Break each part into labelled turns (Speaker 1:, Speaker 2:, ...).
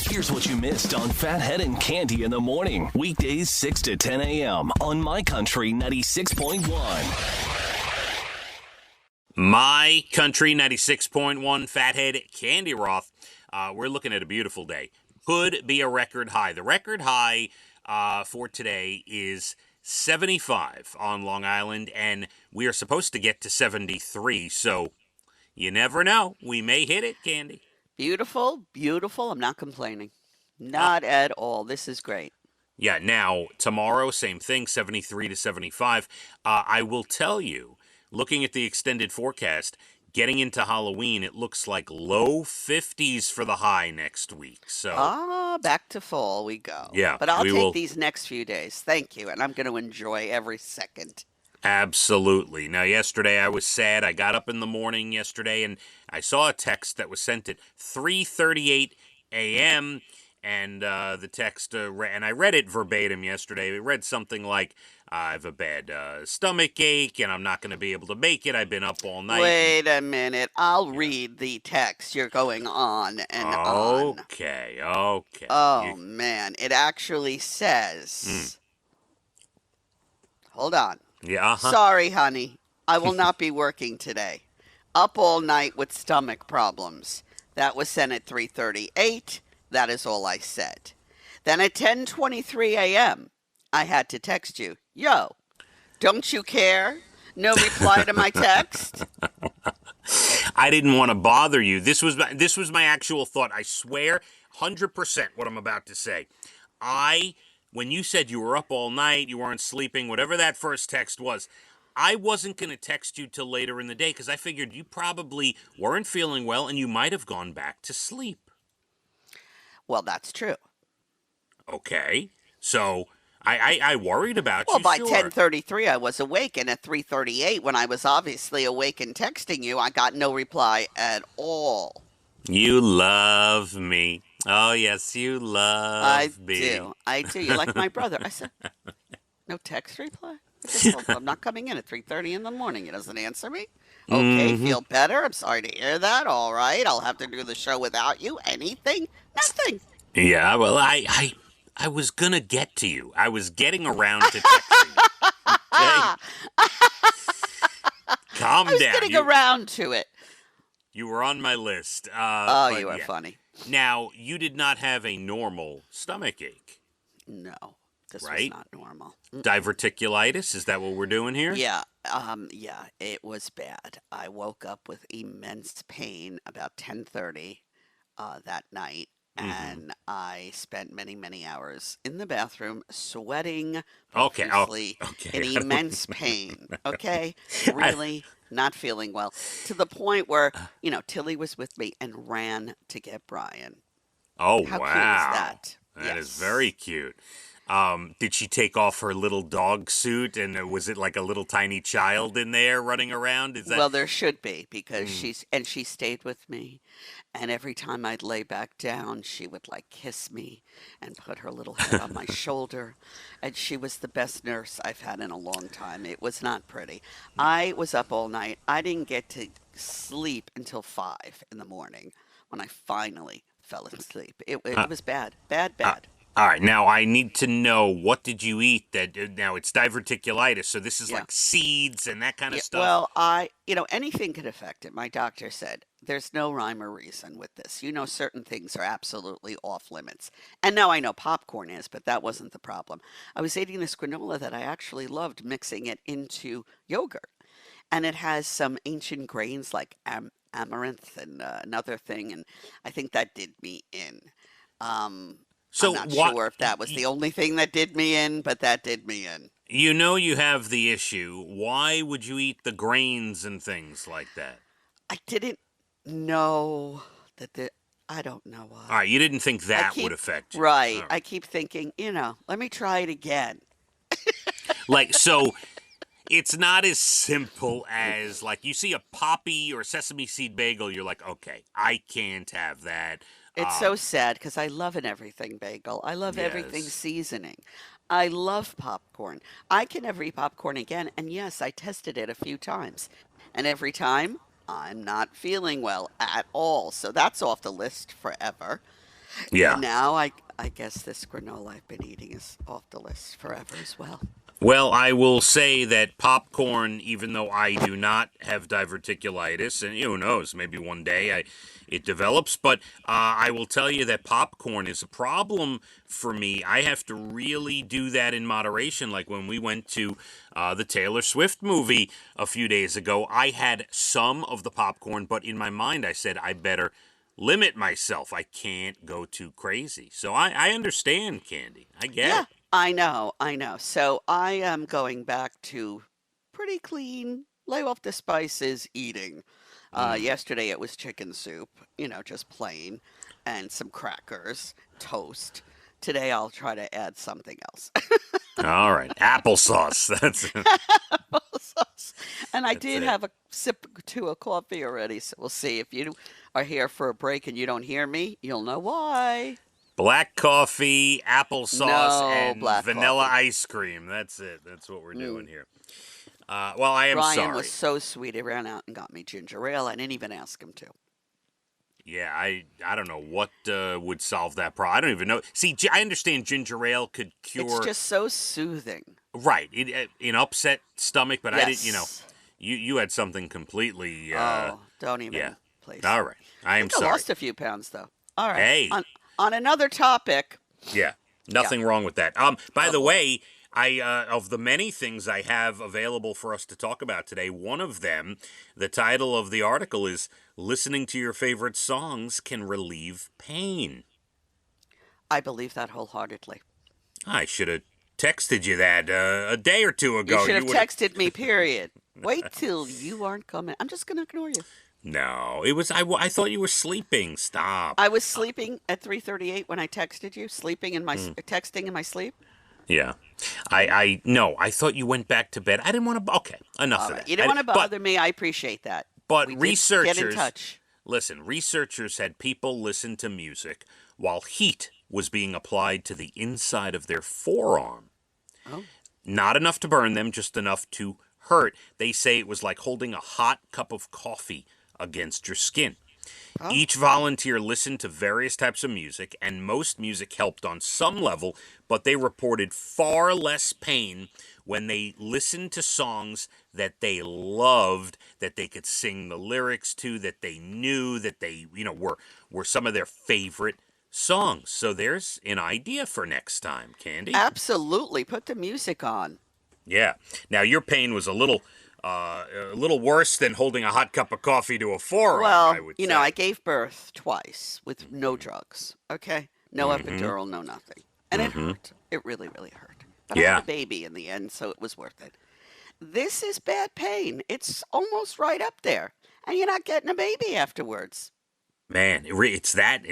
Speaker 1: Here's what you missed on Phathead and Cande in the morning. Weekdays 6 to 10 a.m. on My Country 96.1.
Speaker 2: My Country 96.1, Phathead, Cande Roth. We're looking at a beautiful day. Could be a record high. The record high for today is 75 on Long Island, and we are supposed to get to 73, so you never know. We may hit it, Cande.
Speaker 3: Beautiful, beautiful. I'm not complaining. Not at all. This is great.
Speaker 2: Yeah, now, tomorrow, same thing, 73 to 75. I will tell you, looking at the extended forecast, getting into Halloween, it looks like low 50s for the high next week. So
Speaker 3: back to fall we go.
Speaker 2: Yeah,
Speaker 3: but I'll
Speaker 2: we
Speaker 3: take
Speaker 2: will.
Speaker 3: these next few days. Thank you, and I'm going to enjoy every second.
Speaker 2: Absolutely. Now, yesterday I was sad. I got up in the morning yesterday and I saw a text that was sent at 3:38 a.m. And the text, and I read it verbatim yesterday. It read something like, I have a bad stomach ache and I'm not going to be able to make it. I've been up all night.
Speaker 3: Wait a minute. I'll read the text. You're going on and on.
Speaker 2: Okay.
Speaker 3: Oh, man. It actually says... Hold on.
Speaker 2: Yeah.
Speaker 3: Sorry, honey. I will not be working today. Up all night with stomach problems. That was sent at 3:38. That is all I said. Then at 10:23 a.m., I had to text you. Yo, don't you care? No reply to my text?
Speaker 2: I didn't want to bother you. This was my actual thought. I swear, 100% what I'm about to say. When you said you were up all night, you weren't sleeping, whatever that first text was, I wasn't going to text you till later in the day because I figured you probably weren't feeling well and you might have gone back to sleep.
Speaker 3: Well, that's true.
Speaker 2: Okay. So I worried about you.
Speaker 3: Well, by
Speaker 2: sure.
Speaker 3: 10:33, I was awake, and at 3:38, when I was obviously awake and texting you, I got no reply at all.
Speaker 2: You love me. Oh, yes, you love me.
Speaker 3: I do. You're like my brother. I said, no text reply? I just told him I'm not coming in at 3:30 in the morning. He doesn't answer me. Okay, feel better? I'm sorry to hear that. All right, I'll have to do the show without you. Anything? Nothing.
Speaker 2: Yeah, well, I was going to get to you. I was getting around to texting you. Okay? Calm down.
Speaker 3: I was getting around to it.
Speaker 2: You were on my list.
Speaker 3: You are funny.
Speaker 2: Now, you did not have a normal stomach ache.
Speaker 3: No, this
Speaker 2: right?
Speaker 3: was not normal.
Speaker 2: Diverticulitis, is that what we're doing here?
Speaker 3: Yeah, it was bad. I woke up with immense pain about 10:30 that night, and I spent many, many hours in the bathroom sweating profusely in immense pain. Okay, really not feeling well, to the point where Tilly was with me and ran to get Brian.
Speaker 2: Oh,
Speaker 3: How
Speaker 2: wow!
Speaker 3: cute is that?
Speaker 2: That is very cute. Did she take off her little dog suit, and was it like a little tiny child in there running around?
Speaker 3: Well, there should be, because she stayed with me, and every time I'd lay back down, she would kiss me and put her little head on my shoulder, and she was the best nurse I've had in a long time. It was not pretty. I was up all night. I didn't get to sleep until 5 in the morning when I finally fell asleep. It was bad.
Speaker 2: All right, now I need to know, what did you eat now it's diverticulitis, so this is like seeds and that kind of stuff?
Speaker 3: Well, anything could affect it. My doctor said there's no rhyme or reason with this. Certain things are absolutely off limits. And now I know popcorn is, but that wasn't the problem. I was eating this granola that I actually loved, mixing it into yogurt. And it has some ancient grains like amaranth and another thing, and I think that did me in.
Speaker 2: So
Speaker 3: I'm not sure if that was the only thing that did me in, but that did me in.
Speaker 2: You have the issue. Why would you eat the grains and things like that?
Speaker 3: I didn't know that I don't know why.
Speaker 2: All right, you didn't think that would affect you.
Speaker 3: Right. I keep thinking, let me try it again.
Speaker 2: So it's not as simple as, you see a poppy or sesame seed bagel, you're like, okay, I can't have that.
Speaker 3: It's so sad because I love an everything bagel. I love everything seasoning. I love popcorn. I can never eat popcorn again. And yes, I tested it a few times. And every time, I'm not feeling well at all. So that's off the list forever.
Speaker 2: Yeah.
Speaker 3: And now I guess this granola I've been eating is off the list forever as well.
Speaker 2: Well, I will say that popcorn, even though I do not have diverticulitis, and who knows, maybe one day it develops, but I will tell you that popcorn is a problem for me. I have to really do that in moderation. Like when we went to the Taylor Swift movie a few days ago, I had some of the popcorn, but in my mind I said I better limit myself. I can't go too crazy. So I understand, Candy. I get
Speaker 3: Yeah,
Speaker 2: it.
Speaker 3: I know, I know. So I am going back to pretty clean, lay off the spices eating.
Speaker 2: Mm.
Speaker 3: Yesterday it was chicken soup, just plain, and some crackers, toast. Today I'll try to add something else.
Speaker 2: All right, applesauce.
Speaker 3: Applesauce. And I
Speaker 2: That's
Speaker 3: did
Speaker 2: it.
Speaker 3: have a sip or two of coffee already, so we'll see. If you are here for a break and you don't hear me, you'll know why.
Speaker 2: Black coffee, applesauce,
Speaker 3: No
Speaker 2: and
Speaker 3: black
Speaker 2: vanilla
Speaker 3: coffee.
Speaker 2: ice cream. That's it. That's what we're doing
Speaker 3: Mm.
Speaker 2: here. Well, I am
Speaker 3: Ryan was
Speaker 2: sorry.
Speaker 3: so sweet. He ran out and got me ginger ale. I didn't even ask him to.
Speaker 2: Yeah, I don't know what would solve that problem. I don't even know. See, I understand ginger ale could
Speaker 3: It's
Speaker 2: cure
Speaker 3: just so soothing.
Speaker 2: right an upset stomach, but I didn't.
Speaker 3: Yes.
Speaker 2: You had something completely.
Speaker 3: Oh, don't
Speaker 2: Yeah.
Speaker 3: even, please.
Speaker 2: All right. I
Speaker 3: I
Speaker 2: am
Speaker 3: think I
Speaker 2: sorry.
Speaker 3: lost a few pounds though. All right.
Speaker 2: Hey.
Speaker 3: On another topic.
Speaker 2: Yeah,
Speaker 3: Yeah.
Speaker 2: nothing wrong with that. By
Speaker 3: Oh
Speaker 2: the
Speaker 3: boy.
Speaker 2: way, I of the many things I have available for us to talk about today, one of them, the title of the article is "Listening to Your Favorite Songs Can Relieve Pain."
Speaker 3: I believe that wholeheartedly.
Speaker 2: I should have texted you that a day or two
Speaker 3: You
Speaker 2: ago.
Speaker 3: should
Speaker 2: You
Speaker 3: have
Speaker 2: would have.
Speaker 3: texted me, period. Wait till you aren't coming. I'm just going to ignore you.
Speaker 2: No, it was. I thought you were sleeping. Stop.
Speaker 3: I was sleeping at 3:38 when I texted you, sleeping in my
Speaker 2: Hmm.
Speaker 3: texting in my sleep.
Speaker 2: Yeah, I no. I thought you went back to bed. I didn't want to. Okay, enough
Speaker 3: All
Speaker 2: of
Speaker 3: right.
Speaker 2: that.
Speaker 3: You didn't want to
Speaker 2: But
Speaker 3: bother me. I appreciate that.
Speaker 2: But
Speaker 3: We did get in
Speaker 2: researchers,
Speaker 3: touch.
Speaker 2: listen, researchers had people listen to music while heat was being applied to the inside of their forearm.
Speaker 3: Oh.
Speaker 2: Not enough to burn them, just enough to hurt. They say it was like holding a hot cup of coffee against your skin.
Speaker 3: Oh.
Speaker 2: Each volunteer listened to various types of music, and most music helped on some level, but they reported far less pain when they listened to songs that they loved, that they could sing the lyrics to, that they knew, that they, were some of their favorite songs. So there's an idea for next time, Candy.
Speaker 3: Absolutely. Put the music on.
Speaker 2: Yeah. Now your pain was a little worse than holding a hot cup of coffee to a forearm, I
Speaker 3: Well,
Speaker 2: would
Speaker 3: I
Speaker 2: say.
Speaker 3: gave birth twice with no drugs. Okay? No
Speaker 2: Mm-hmm.
Speaker 3: epidural, no nothing. And it
Speaker 2: Mm-hmm.
Speaker 3: hurt. It really, really hurt. But I had
Speaker 2: Yeah.
Speaker 3: a baby in the end, so it was worth it. This is bad pain. It's almost right up there. And you're not getting a baby afterwards.
Speaker 2: Man, it was
Speaker 3: It
Speaker 2: that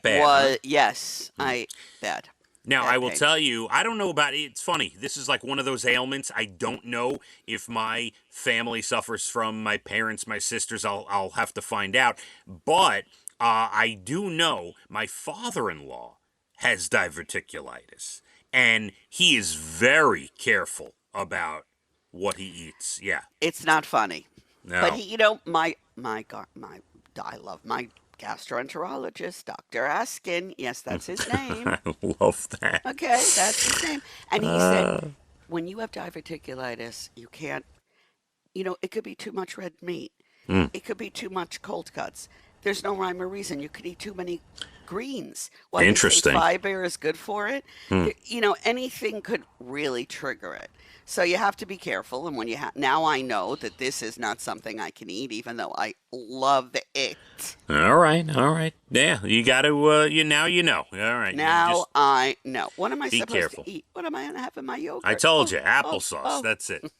Speaker 2: bad, huh?
Speaker 3: was, yes, bad.
Speaker 2: Now, I
Speaker 3: Bad
Speaker 2: will
Speaker 3: pain.
Speaker 2: tell you, I don't know about it. It's funny. This is like one of those ailments. I don't know if my family suffers from, my parents, my sisters. I'll have to find out. But I do know my father-in-law has diverticulitis, and he is very careful about what he eats. Yeah.
Speaker 3: It's not funny. But
Speaker 2: No.
Speaker 3: I love my gastroenterologist, Dr. Askin. Yes, that's his name.
Speaker 2: I love that.
Speaker 3: Okay, that's his name. And he said, when you have diverticulitis, you can't, it could be too much red meat.
Speaker 2: Mm,
Speaker 3: It could be too much cold cuts. There's no rhyme or reason. You could eat too many greens. While they say
Speaker 2: interesting.
Speaker 3: fiber is good for it,
Speaker 2: Hmm.
Speaker 3: anything could really trigger it. So you have to be careful. And when now I know that this is not something I can eat, even though I love it.
Speaker 2: All right, all right. Yeah, you got to. Now you know. All right, you
Speaker 3: Now
Speaker 2: just
Speaker 3: I know. What am I
Speaker 2: be
Speaker 3: supposed
Speaker 2: careful.
Speaker 3: to eat? What am I going to have in my yogurt?
Speaker 2: I told you,
Speaker 3: Oh,
Speaker 2: applesauce.
Speaker 3: oh.
Speaker 2: That's it.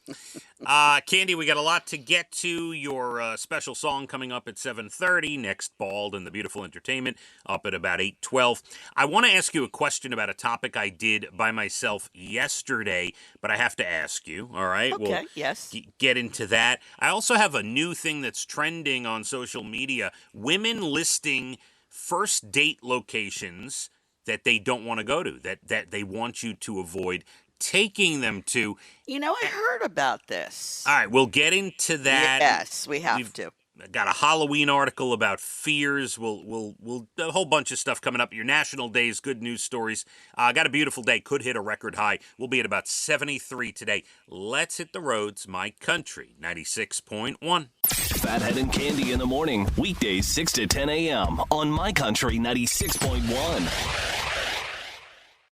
Speaker 2: Candy, we got a lot to get to. Your special song coming up at 7:30. Next, Bald and the Beautiful Entertainment up at about 8:12. I want to ask you a question about a topic I did by myself yesterday, but I have to ask you. All right, we'll
Speaker 3: Okay, yes.
Speaker 2: get into that. I also have a new thing that's trending on social media: women listing first date locations that they don't want to go to, that they want you to avoid taking them to.
Speaker 3: I heard about this.
Speaker 2: All right, we'll get into that.
Speaker 3: Yes, we have
Speaker 2: We've
Speaker 3: to.
Speaker 2: Got a Halloween article about fears. We'll a whole bunch of stuff coming up. Your national days, good news stories. Got a beautiful day. Could hit a record high. We'll be at about 73 today. Let's hit the roads. My Country 96.1.
Speaker 1: Phathead and Cande in the morning. Weekdays 6 to 10 a.m. on My Country 96.1.